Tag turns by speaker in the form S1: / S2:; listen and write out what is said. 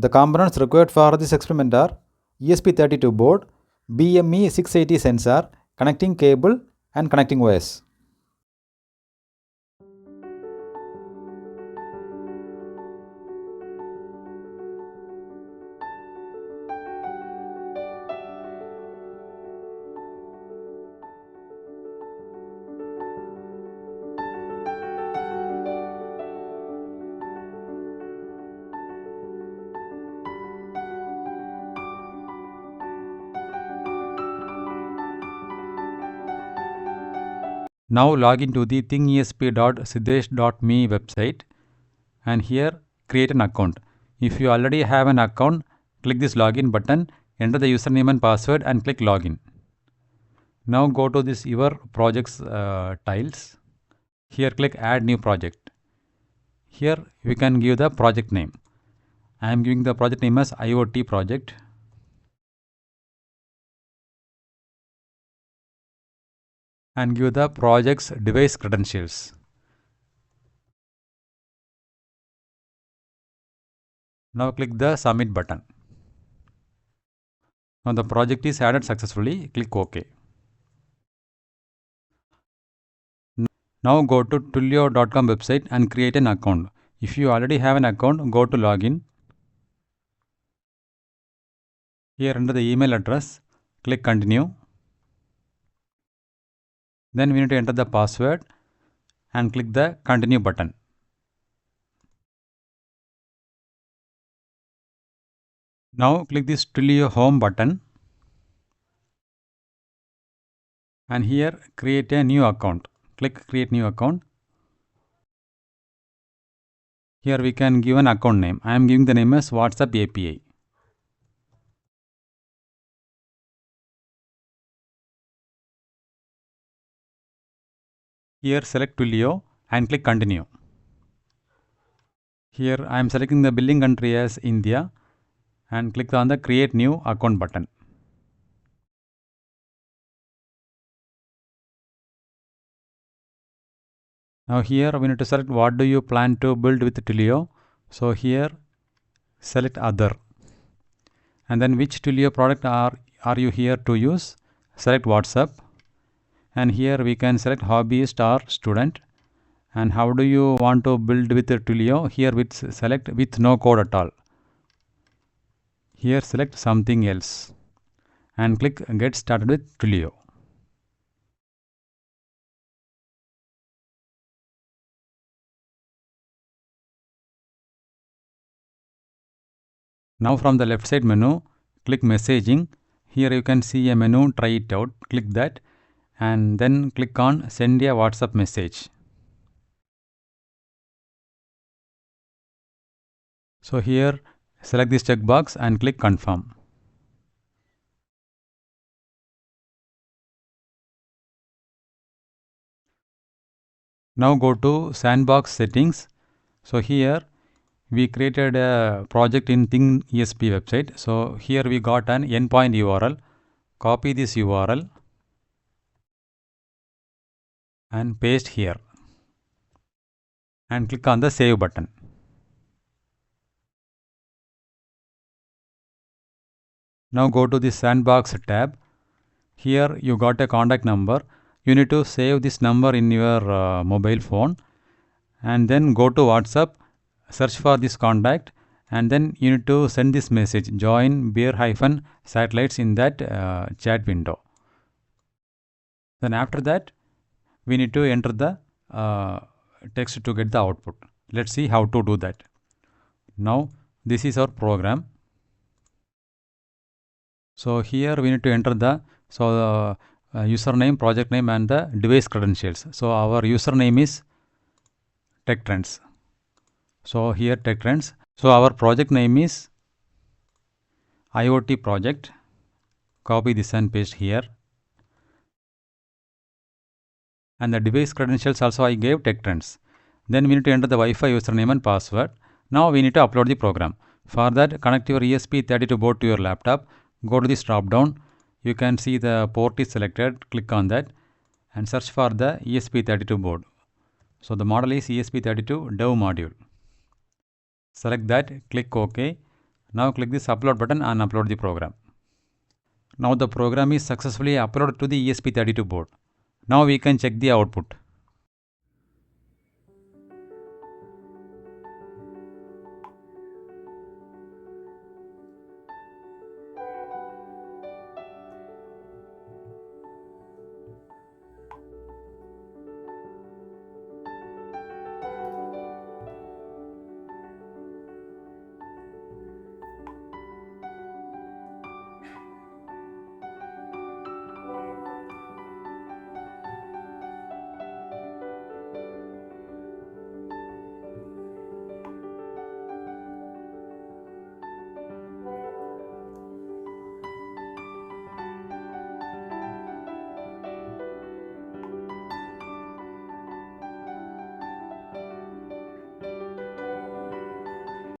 S1: The components required for this experiment are ESP32 board, BME680 sensor, connecting cable and connecting wires.
S2: Now log into the ThingESP.𝐒𝐨𝐽𝐼 website and here create an account. If you already have an account, click this login button, enter the username and password and click login. Now go to this your projects tiles. Here click add new project. Here we can give the project name. I am giving the project name as IoT project. And give the project's device credentials. Now click the submit button. Now the project is added successfully. Click OK. Now go to Twilio.com website and create an account. If you already have an account, go to login. Here enter the email address. Click continue. Then we need to enter the password and click the continue button. Now click this Twilio home button and here create a new account. Click create new account. Here we can give an account name. I am giving the name as WhatsApp API. Here select Twilio and click continue. Here I am selecting the billing country as India and click on the create new account button. Now here we need to select what do you plan to build with Twilio. So here select other and then which Twilio product are you here to use. Select WhatsApp and here we can select hobbyist or student. And how do you want to build with Twilio? Here select with no code at all. Here select something else and click get started with Twilio. Now from the left side menu, click messaging. Here you can see a menu, try it out. Click that and then click on send a WhatsApp message. So here select this checkbox and click confirm. Now go to sandbox settings. So here we created a project in ThingESP website. So here we got an endpoint URL. Copy this URL and paste here and click on the save button. Now go to the sandbox tab. Here you got a contact number. You need to save this number in your mobile phone and then go to WhatsApp, search for this contact and then you need to send this message, join beer-satellites in that chat window. Then after that we need to enter the text to get the output. Let's see how to do that. Now this is our program. So here we need to enter the username, project name and the device credentials. So our username is TechTrends. So here TechTrends. So our project name is IoT project. Copy this and paste here. And the device credentials also I gave TechTrends. Then we need to enter the Wi-Fi username and password. Now we need to upload the program. For that, connect your ESP32 board to your laptop. Go to this drop down. You can see the port is selected. Click on that and search for the ESP32 board. So the model is ESP32 dev module. Select that, click OK. Now click this upload button and upload the program. Now the program is successfully uploaded to the ESP32 board. Now we can check the output.